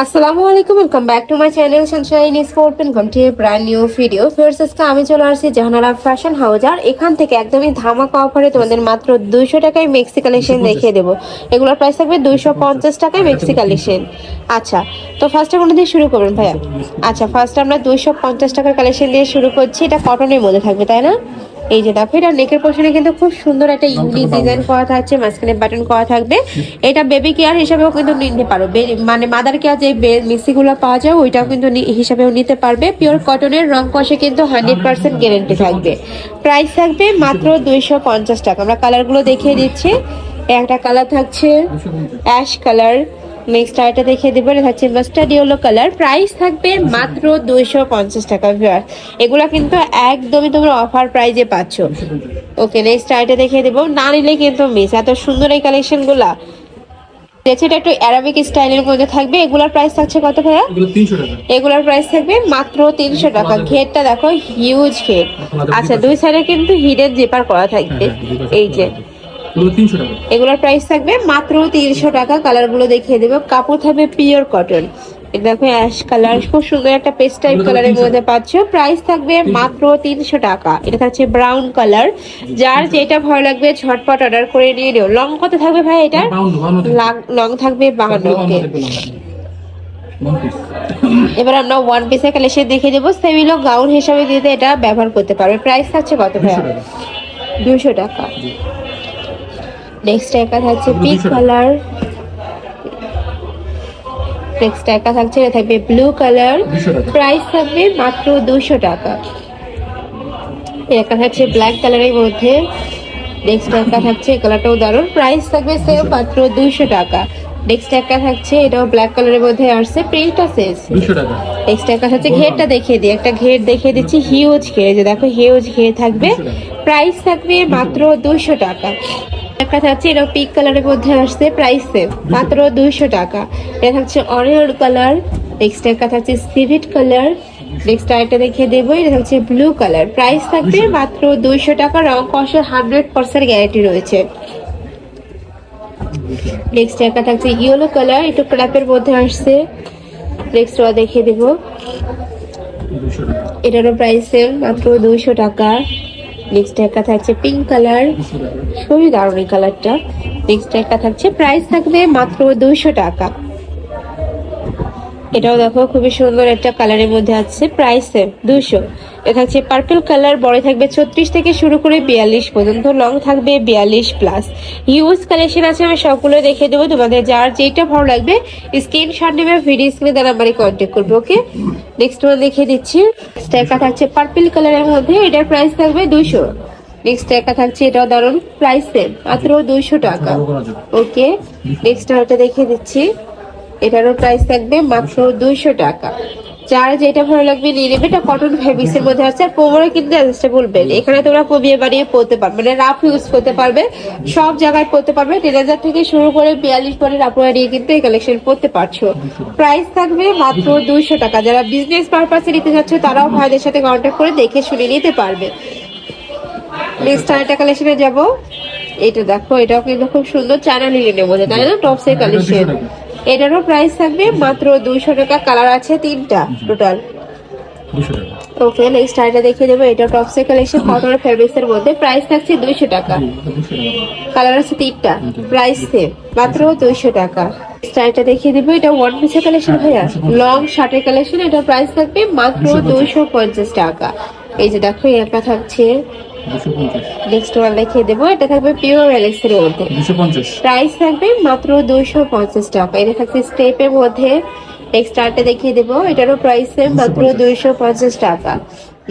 আসসালামু আলাইকুম, welcome back to my channel Sunshine sport. Welcome to brand new video. First আজকে আমি চলে আসছি জাহানারা ফ্যাশন হাউস, আর এখান থেকে একদমই ধামাকা অফারে তোমাদের মাত্র 200 টাকায় মেক্সি কালেকশন দেখিয়ে দেবো। এগুলোর প্রাইস থাকবে 250 টাকায় মেক্সি কালেকশন। আচ্ছা, তো ফার্স্টে কোনটা দিয়ে শুরু করবেন ভাইয়া? আচ্ছা, ফার্স্ট আমরা 250 টাকার কালেকশন দিয়ে শুরু করছি। এটা কটনের মধ্যে থাকবে, তাই না? এই যে দেখো, এটা নেকের পোর্শনে কিন্তু খুব সুন্দর একটা ইউনিক ডিজাইন করা থাকছে, মাঝখানে বাটন করা থাকবে। এটা বেবি কেয়ার হিসাবেও কিন্তু নিতে পারো, মানে মাদার কেয়ার যে মিক্সিগুলো পাওয়া যায় ওইটাও কিন্তু হিসাবেও নিতে পারবে। পিওর কটনের, রং কষে কিন্তু 100% গ্যারেন্টি থাকবে। প্রাইস থাকবে মাত্র 250 টাকা। আমরা কালারগুলো দেখিয়ে দিচ্ছি। একটা কালার থাকছে অ্যাশ কালার, নেক্সট আরেকটা দেখিয়ে দেবো, এটা হচ্ছে মাস্টার্ড ইয়েলো কালার। প্রাইস থাকবে মাত্র 250 টাকা। এগুলা কিন্তু একদমই তোমরা অফার প্রাইজে পাচ্ছ। ওকে, নেক্সট আরেকটা দেখিয়ে দেবো, না নিলে কিন্তু মিস। এত সুন্দর এই কালেকশন গুলা। এটা একটু অ্যারাবিক স্টাইলের মধ্যে থাকবে। এগুলার প্রাইস থাকছে কত ভাইয়া? এগুলার প্রাইস থাকবে মাত্র 300 টাকা। ঘেরটা দেখো, হিউজ ঘের। আচ্ছা, দুই সাইডে কিন্তু হিডেন জিপার করা থাকবে। এই যে এগুলোর প্রাইস থাকবে মাত্র 300 টাকা। কালার গুলো দেখিয়ে দেবো। কাপড় থাকবে পিওর কটন। দেখো অ্যাশ কালার, খুব সুন্দর একটা পেস্ট টাইপ কালারের মধ্যে পাচ্ছ। প্রাইস থাকবে মাত্র 300 টাকা। এটা থাকছে ব্রাউন কালার। যার যেটা ভালো লাগবে ঝটপট অর্ডার করে নিয়ে নিও। লং কত থাকবে ভাই এটা? লং থাকবে 52। এবার আমরা ওয়ান পিসের কালেকশন দেখে দেবো। সেমিলো গাউন হিসাবে দিতে এটা ব্যবহার করতে পারবে। প্রাইস থাকছে কত ভাই? 200 টাকা। নেক্সট একটা থাকছে পিঙ্ক কালার। নেক্সট একটা থাকছে, এটা থাকবে ব্লু কালার। প্রাইস থাকবে মাত্র 200 টাকা। একটা থাকছে ব্ল্যাক কালারের মধ্যে। নেক্সট একটা থাকছে, কালারটাও দারুণ। প্রাইস থাকবে সেম মাত্র 200 টাকা। নেক্সট একটা থাকছে, এটাও ব্ল্যাক কালারের মধ্যে আসছে, প্রিন্টটা শেষ 200 টাকা। নেক্সট একটা থাকছে, ঘেরটা দেখিয়ে দিই। একটা ঘের দেখিয়ে দিচ্ছি, হিউজ ঘের। যে দেখো, হিউজ ঘের থাকবে। প্রাইস থাকবে মাত্র 200 টাকা। একটা থাকছে, এটা পিঙ্ক কালারের মধ্যে আসছে, প্রাইস সেম মাত্র 200 টাকা। এটা থাকছে অরেঞ্জ কালার। নেক্সট একটা থাকছে সিভিট কালার। নেক্সট আরেকটা দেখিয়ে দেবো, এটা হচ্ছে ব্লু কালার। প্রাইস থাকবে মাত্র 200 টাকা। রং কষের 100% গ্যারান্টি রয়েছে। নেক্সট একটা থাকছে ইয়েলো কালার, একটু ক্র্যাপের মধ্যে আসছে। নেক্সট দেখিয়ে দেবো, এটারও প্রাইস সেম মাত্র 200 টাকা। নেক্সট একটা থাকছে পিঙ্ক কালার, খুবই দারুণ এই কালারটা। নেক্সট একটা থাকছে, প্রাইস থাকবে মাত্র 200 টাকা। এটাও দেখো, খুবই সুন্দর একটা কালারের মধ্যে আছে, প্রাইস সেম 200। এটা থাকছে পার্পল কালার, বড় থাকবে 36 থেকে শুরু করে 42 পর্যন্ত, লং থাকবে 42 প্লাস। হিউজ কালেকশন আছে, আমি সবগুলো দেখে দেবো। তোমাদের যার যেটা ভালো লাগবে স্ক্রিনশট নেবে, ভিডিও স্ক্রিনে তার নাম্বারে কন্ট্যাক্ট করবে। ওকে, নেক্সট ওয়ান দেখিয়ে দিচ্ছি। একটা থাকছে পার্পল কালারের মধ্যে, এটার প্রাইস থাকবে 200। নেক্সট একটা থাকছে, এটাও দারুন, প্রাইস সেম মাত্র 200 টাকা। ওকে, নেক্সট আরেকটা দেখিয়ে দিচ্ছি। এটারও প্রাইস থাকবে মাত্র 200 টাকা। যার যেটা ভালো লাগবে নিয়ে নেবে। এটা কটন ফেব্রিক্সের মধ্যে আছে, আর কোমরে কিন্তু অ্যাডজাস্টেবল বেল্ট। এখানে তোমরা কমিয়ে বাড়িয়ে পরতে পারবে, মানে রাফ ইউজ করতে পারবে, সব জায়গায় পরতে পারবে। 1000 থেকে শুরু করে 42 পরের আপনারা নিয়ে কিন্তু এই কালেকশন পরতে পারছো। প্রাইস থাকবে মাত্র 200 টাকা। যারা বিজনেস পারপাসে নিতে যাচ্ছে তারাও ভাইদের সাথে কন্ট্যাক্ট করে দেখে শুনে নিতে পারবে। নেক্সট আরেকটা কালেকশনে যাবো। এটা দেখো, এটাও কিন্তু খুব সুন্দর চায়না লিনেনের মধ্যে, তাই না? টপসের কালেকশন। এটারও প্রাইস থাকবে মাত্র 200 টাকা। কালার আছে 3টা টোটাল। ওকে, নেক্সট আইটা দেখিয়ে দেবো। এটা টপসের কালেকশন, কটনের ফেব্রিক্সের মধ্যে। প্রাইস থাকছে 200 টাকা। কালার আছে 3টা, প্রাইস সেম মাত্র 200 টাকা। স্টাইলটা দেখিয়ে দেবো, এটা ওয়ান পিসের কালেকশন ভাইয়া, লং শার্টের কালেকশন। এটা প্রাইস থাকবে মাত্র 250 টাকা। এই যে দেখো, একটা থাকছে। নেক্সট ওয়ান দেখিয়ে দেবো, এটা থাকবে পিওর এলেক্স এর মধ্যে, 250। প্রাইস থাকবে মাত্র 250 টাকা। এটা থাকছে স্টেপের মধ্যে। নেক্সট আরটা দেখিয়ে দেবো, এটারও প্রাইস সেম মাত্র 250 টাকা।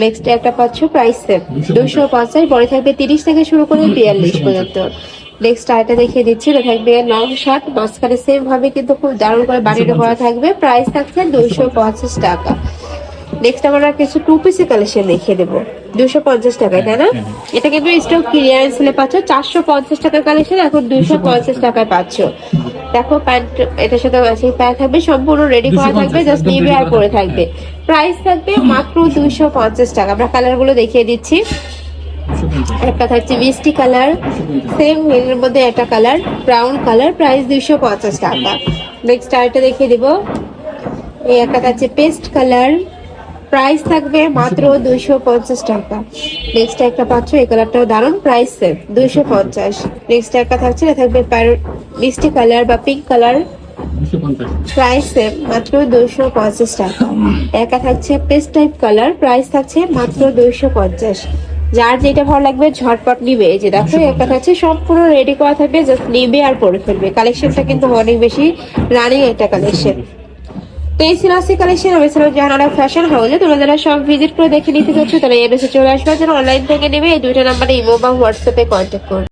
নেক্সট একটা পাচ্ছ, প্রাইস সেম 250। পরে থাকবে 30 থেকে শুরু করে 42 পর্যন্ত। নেক্সট আরটা দেখিয়ে দিচ্ছি, এটা থাকবে লং শার্ট, মাঝখানে সেম ভাবে কিন্তু খুব দারুণ করে বানিয়ে করা থাকবে। প্রাইস থাকছে 250 টাকা। নেক্সট আমরা কিছু টু পিসের কালেকশন দেখিয়ে দেবো 250 টাকায়, তাই না? এটা কিন্তু স্টক ক্লিয়ারেন্স সেলে পাচ্ছ। 450 টাকার কালেকশন এখন 250 টাকায় পাচ্ছ। দেখো, প্যান্ট এটার সাথে ম্যাচিং প্যান্ট থাকবে, সম্পূর্ণ রেডি করা থাকবে, জাস্ট নিবে আর পরে থাকবে। প্রাইস থাকবে মাত্র 250 টাকা। আমরা কালার গুলো দেখিয়ে দিচ্ছি। একটা থাকছে মিষ্টি কালার, সেম এর মধ্যে একটা কালার ব্রাউন কালার, প্রাইস 250 টাকা। নেক্সট আরেকটা দেখিয়ে দিব, এই একটা থাকছে পেস্ট কালার, প্রাইস থাকবে মাত্র 250 টাকা। নেক্সট একটা পাচ্ছ, এই কালারটাও দারুণ, প্রাইস সেম 250। নেক্সট একটা থাকছে, এটা থাকবে মিষ্টি কালার বা পিঙ্ক কালার, 250। প্রাইস সেম মাত্র 250 টাকা। একা থাকছে পেস্ট টাইপ কালার, প্রাইস থাকছে মাত্র 250। যার যেটা ভালো লাগবে ঝটপট নিবে। এই যে দেখো একটা থাকছে সম্পূর্ণ রেডি করা থাকবে, জাস্ট নিবে আর পরে ফেলবে। কালেকশনটা কিন্তু অনেক বেশি রানিং একটা কালেকশন। তো এই ছিল আজকে কালেকশন। আমি ছিলাম জাহানারা ফ্যাশন হাউসে। তোমরা যারা সব ভিজিট করে দেখে নিতে চাচ্ছ তারা এমএসে চলে আসবে, যারা অনলাইন থেকে নেবে এই দুইটা নাম্বারে ইমো বা হোয়াটসঅ্যাপে কন্ট্যাক্ট করবে।